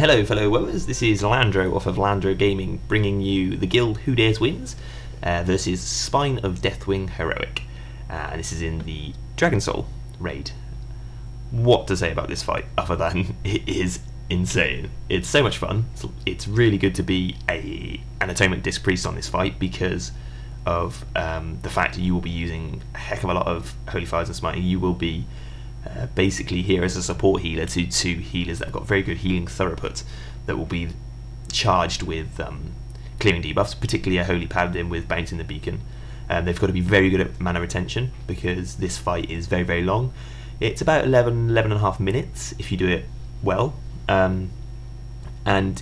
Hello fellow woers, this is Landro off of LandroeGaming bringing you the guild Who Dares Wins versus Spine of Deathwing Heroic. And this is in the Dragonsoul raid. What to say about this fight other than it is insane. It's so much fun. It's really good to be an Atonement Disc Priest on this fight because of the fact that you will be using a heck of a lot of Holy Fires and Smiting. You will be basically here as a support healer to two healers that have got very good healing throughput that will be charged with clearing debuffs, particularly a Holy Paladin with Bouncing the Beacon. They've got to be very good at mana retention because this fight is very, very long. It's about 11 and a half minutes if you do it well, and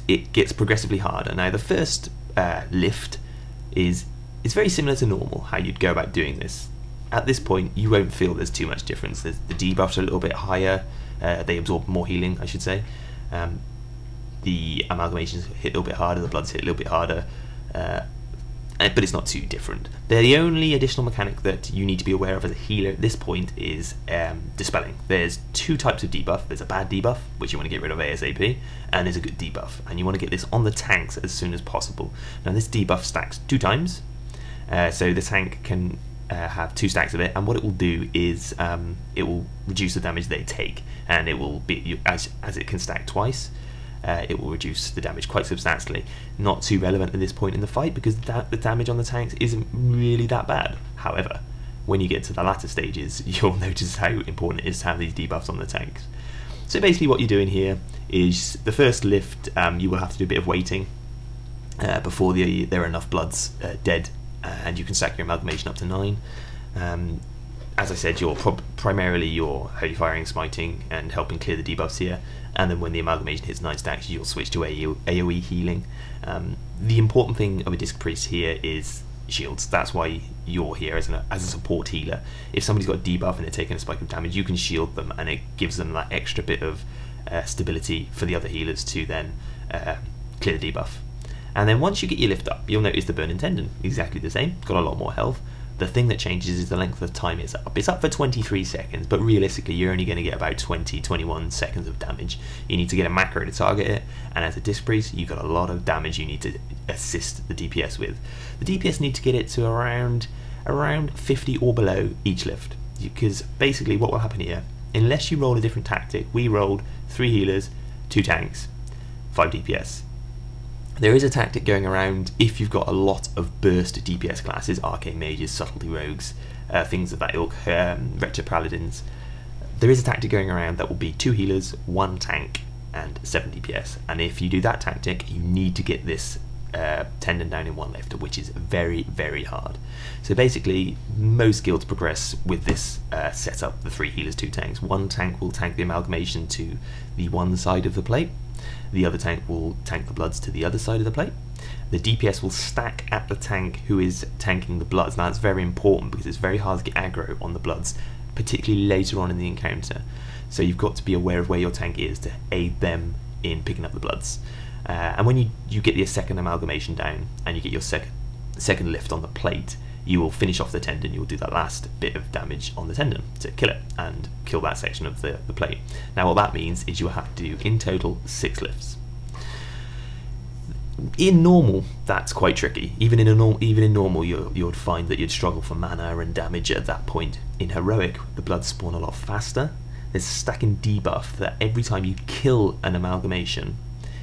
it gets progressively harder. Now the first lift is very similar to normal, how you'd go about doing this. At this point, you won't feel there's too much difference. The debuffs are a little bit higher. They absorb more healing, I should say. The amalgamations hit a little bit harder. The bloods hit a little bit harder. But it's not too different. The only additional mechanic that you need to be aware of as a healer at this point is dispelling. There's two types of debuff. There's a bad debuff, which you want to get rid of ASAP, and there's a good debuff, and you want to get this on the tanks as soon as possible. Now this debuff stacks 2 times, so the tank can have 2 stacks of it, and what it will do is it will reduce the damage they take, and it will be as it can stack twice. It will reduce the damage quite substantially. Not too relevant at this point in the fight because the damage on the tanks isn't really that bad. However, when you get to the latter stages, you'll notice how important it is to have these debuffs on the tanks. So basically what you're doing here is the first lift, you will have to do a bit of waiting before there are enough bloods dead, and you can stack your amalgamation up to 9. As I said, you're primarily your Holy Firing, Smiting, and helping clear the debuffs here. And then when the amalgamation hits 9 stacks, you'll switch to AoE healing. The important thing of a Disc Priest here is shields. That's why you're here as a support healer. If somebody's got a debuff and they're taking a spike of damage, you can shield them, and it gives them that extra bit of stability for the other healers to then clear the debuff. And then once you get your lift up, you'll notice the Burning Tendon, exactly the same, got a lot more health. The thing that changes is the length of time it's up. It's up for 23 seconds, but realistically you're only going to get about 20-21 seconds of damage. You need to get a macro to target it, and as a Disc Priest, you've got a lot of damage you need to assist the DPS with. The DPS need to get it to around 50 or below each lift, because basically what will happen here, unless you roll a different tactic, we rolled 3 healers, 2 tanks, 5 DPS. There is a tactic going around if you've got a lot of burst DPS classes, Arcane Mages, Subtlety Rogues, things of that ilk, Retro Paladins. There is a tactic going around that will be 2 healers, 1 tank, and 7 DPS. And if you do that tactic, you need to get this tendon down in 1 lift, which is very, very hard. So basically, most guilds progress with this setup, the 3 healers, 2 tanks. 1 tank will tank the amalgamation to the one side of the plate. The other tank will tank the bloods to the other side of the plate. The DPS will stack at the tank who is tanking the bloods. Now that's very important because it's very hard to get aggro on the bloods, particularly later on in the encounter. So you've got to be aware of where your tank is to aid them in picking up the bloods. And when you get your second amalgamation down and you get your second lift on the plate, you will finish off the tendon. You'll do that last bit of damage on the tendon to kill it and kill that section of the plate. Now what that means is you will have to do in total 6 lifts. In normal, that's quite tricky. Even in normal, you'd find that you'd struggle for mana and damage at that point. In Heroic, the bloods spawn a lot faster. There's a stacking debuff that every time you kill an amalgamation,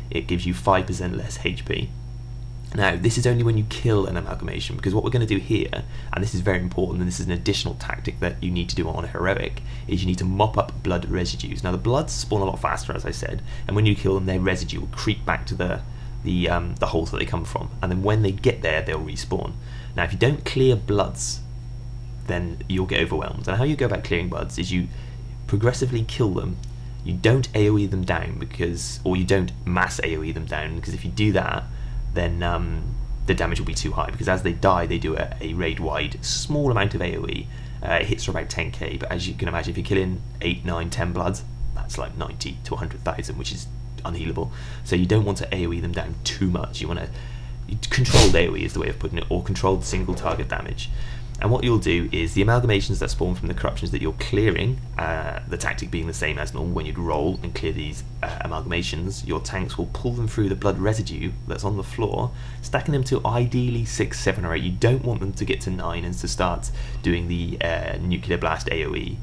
it gives you 5% less HP. Now, this is only when you kill an amalgamation, because what we're going to do here, and this is very important, and this is an additional tactic that you need to do on a Heroic, is you need to mop up blood residues. Now, the bloods spawn a lot faster, as I said, and when you kill them, their residue will creep back to the holes that they come from, and then when they get there, they'll respawn. Now, if you don't clear bloods, then you'll get overwhelmed. And how you go about clearing bloods is you progressively kill them. You don't AoE them down, or you don't mass AoE them down, because if you do that, then the damage will be too high, because as they die they do a raid-wide small amount of AoE. It hits for about 10k, but as you can imagine, if you're killing 8, 9, 10 bloods, that's like 90 to 100,000, which is unhealable. So you don't want to AoE them down too much. You want to controlled AoE is the way of putting it, or controlled single target damage. And what you'll do is the amalgamations that spawn from the corruptions that you're clearing, the tactic being the same as normal, when you'd roll and clear these amalgamations, your tanks will pull them through the blood residue that's on the floor, stacking them to ideally 6, 7 or 8. You don't want them to get to 9 and to start doing the nuclear blast AoE.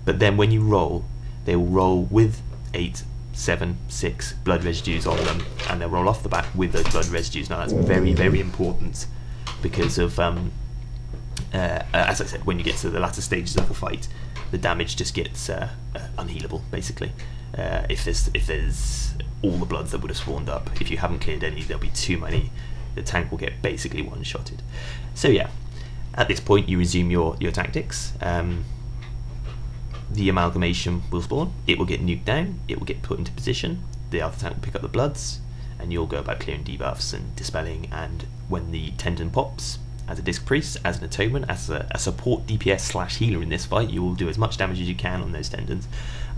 But then when you roll, they will roll with 8, 7, 6 blood residues on them, and they'll roll off the back with those blood residues. Now that's very, very important because of as I said, when you get to the latter stages of the fight, the damage just gets unhealable, basically. If there's all the bloods that would have spawned up, if you haven't cleared any, there'll be too many. The tank will get basically one-shotted. So yeah, at this point you resume your tactics. The amalgamation will spawn, it will get nuked down, it will get put into position, the other tank will pick up the bloods, and you'll go about clearing debuffs and dispelling. And when the tendon pops, as a disc priest, as an atonement, as a support DPS / healer in this fight, you will do as much damage as you can on those tendons.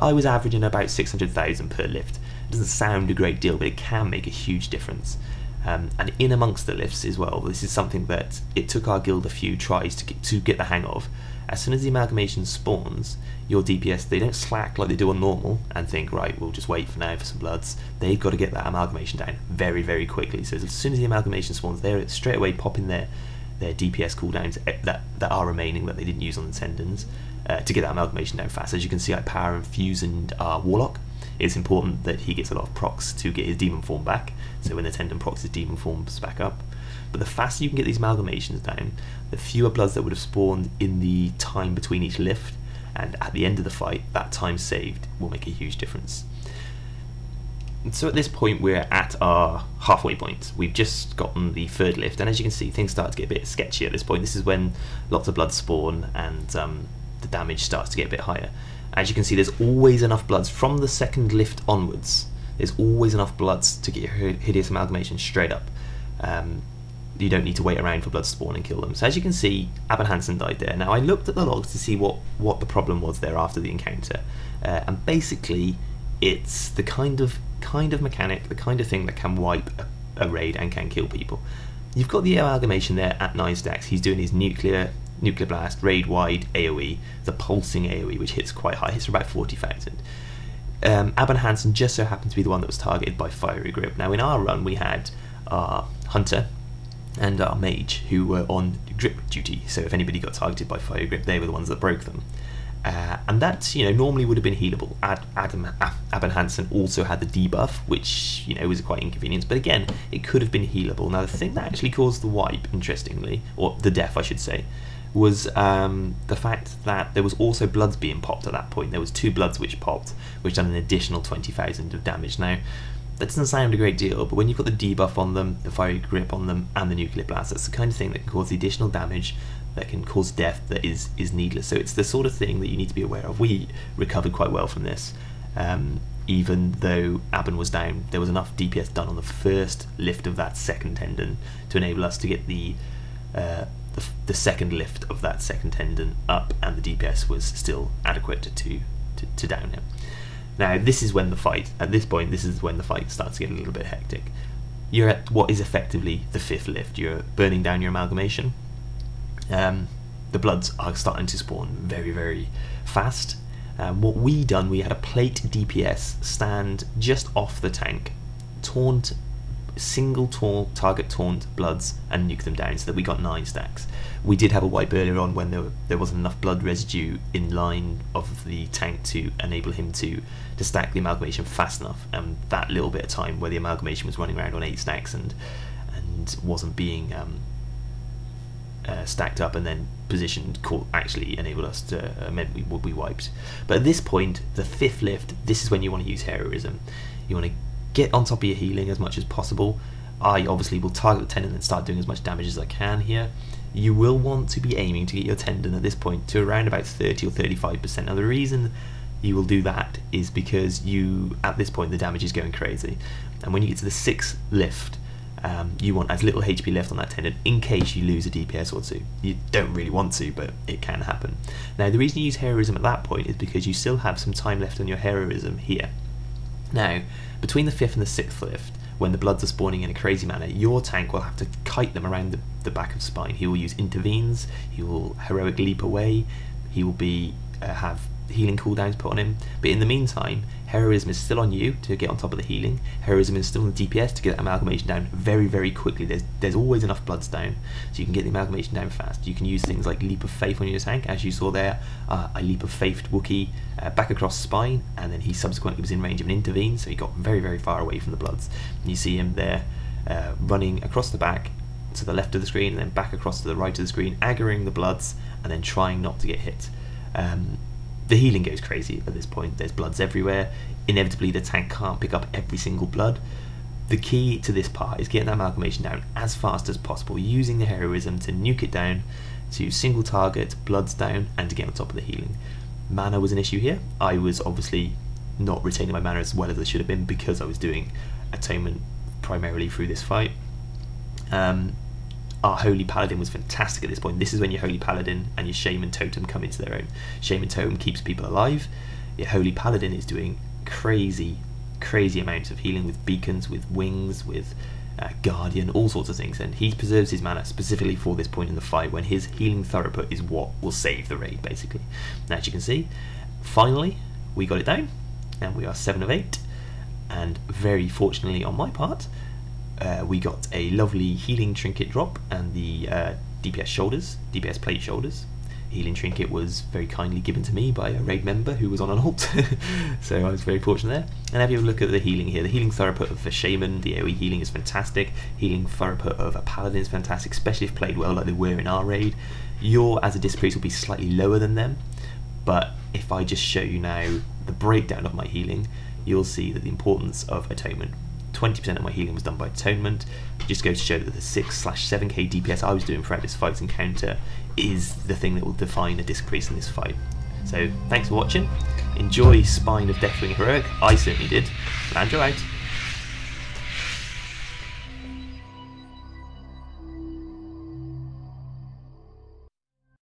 I was averaging about 600,000 per lift. It doesn't sound a great deal, but it can make a huge difference. And in amongst the lifts as well, this is something that it took our guild a few tries to get the hang of. As soon as the amalgamation spawns, your DPS, they don't slack like they do on normal and think, right, we'll just wait for now for some bloods. They've got to get that amalgamation down very, very quickly. So as soon as the amalgamation spawns, they're straight away popping their DPS cooldowns that are remaining that they didn't use on the tendons to get that amalgamation down fast. As you can see, I power infuse and Warlock. It's important that he gets a lot of procs to get his demon form back, so when the tendon procs, his demon forms back up. But the faster you can get these amalgamations down, the fewer bloods that would have spawned in the time between each lift, and at the end of the fight, that time saved will make a huge difference. And so at this point we're at our halfway point. We've just gotten the third lift, and as you can see, things start to get a bit sketchy at this point. This is when lots of bloods spawn and the damage starts to get a bit higher. As you can see, there's always enough bloods from the second lift onwards. There's always enough bloods to get your hideous amalgamation straight up. You don't need to wait around for bloods to spawn and kill them. So as you can see, Abin Hansen died there. Now I looked at the logs to see what the problem was there after the encounter, and basically it's the kind of mechanic, the kind of thing that can wipe a raid and can kill people. You've got the amalgamation there at 9 stacks. He's doing his nuclear blast, raid wide AoE, the pulsing AoE, which hits quite high, hits for about 40,000. Abin Hansen just so happened to be the one that was targeted by Fiery Grip. Now in our run we had our Hunter and our Mage who were on grip duty, so if anybody got targeted by Fiery Grip, they were the ones that broke them. And that, normally would have been healable. Abin Hansen also had the debuff, which, was quite inconvenient, but again, it could have been healable. Now the thing that actually caused the wipe, interestingly, or the death I should say, was the fact that there was also bloods being popped at that point. There was 2 bloods which popped, which done an additional 20,000 of damage. Now, that doesn't sound a great deal, but when you've got the debuff on them, the Fiery Grip on them, and the Nuclear Blast, that's the kind of thing that can cause the additional damage, that can cause death that is needless. So it's the sort of thing that you need to be aware of. We recovered quite well from this. Even though Abin was down, there was enough DPS done on the first lift of that second tendon to enable us to get the second lift of that second tendon up, and the DPS was still adequate to down him. Now this is when the fight, at this point, this is when the fight starts to get a little bit hectic. You're at what is effectively the 5th lift. You're burning down your amalgamation. The bloods are starting to spawn very, very fast. What we done, we had a plate DPS stand just off the tank, taunt, single target taunt bloods and nuke them down, so that we got 9 stacks. We did have a wipe earlier on when there wasn't enough blood residue in line of the tank to enable him to stack the amalgamation fast enough, and that little bit of time where the amalgamation was running around on 8 stacks and wasn't being stacked up and then positioned actually enabled us to meant we wiped. But at this point, the 5th lift, this is when you want to use heroism. You want to get on top of your healing as much as possible. I obviously will target the tendon and start doing as much damage as I can here. You will want to be aiming to get your tendon at this point to around about 30 or 35%. Now the reason you will do that is because at this point the damage is going crazy, and when you get to the 6th lift, you want as little HP left on that tendon in case you lose a DPS or 2. You don't really want to, but it can happen. Now the reason you use heroism at that point is because you still have some time left on your heroism here. Now, between the 5th and the 6th lift, when the bloods are spawning in a crazy manner, your tank will have to kite them around the back of Spine. He will use intervenes, he will heroic leap away, he will be have healing cooldowns put on him, but in the meantime heroism is still on you to get on top of the healing. Heroism is still on the DPS to get that amalgamation down very, very quickly. There's always enough bloods down, so you can get the amalgamation down fast. You can use things like Leap of Faith on your tank, as you saw there. I Leap of Faithed Wookiee back across Spine, and then he subsequently was in range of an intervene, so he got very, very far away from the bloods. And you see him there running across the back to the left of the screen, and then back across to the right of the screen, aggroing the bloods, and then trying not to get hit. The healing goes crazy at this point. There's bloods everywhere. Inevitably the tank can't pick up every single blood. The key to this part is getting that amalgamation down as fast as possible, using the heroism to nuke it down, to single target, bloods down, and to get on top of the healing. Mana was an issue here. I was obviously not retaining my mana as well as I should have been because I was doing Atonement primarily through this fight. Our Holy Paladin was fantastic at this point. This is when your Holy Paladin and your Shaman Totem come into their own. Shaman Totem keeps people alive. Your Holy Paladin is doing crazy, crazy amounts of healing with beacons, with wings, with Guardian, all sorts of things. And he preserves his mana specifically for this point in the fight, when his healing Thuriput is what will save the raid, basically. Now, as you can see, finally, we got it down, and we are 7 of 8. And very fortunately on my part, we got a lovely healing trinket drop and the DPS plate shoulders. Healing trinket was very kindly given to me by a raid member who was on an ult, so I was very fortunate there. And have you a look at the healing here. The healing Thuriput of the Shaman, the AoE healing is fantastic. Healing Thuriput of a Paladin is fantastic, especially if played well like they were in our raid. Your, as a Disc Priest, will be slightly lower than them, but if I just show you now the breakdown of my healing, you'll see that the importance of Atonement. 20% of my healing was done by Atonement. Just goes to show that the 6/7k DPS I was doing throughout this fight's encounter is the thing that will define a Disc Priest in this fight. So thanks for watching. Enjoy Spine of Deathwing Heroic. I certainly did. Landro out.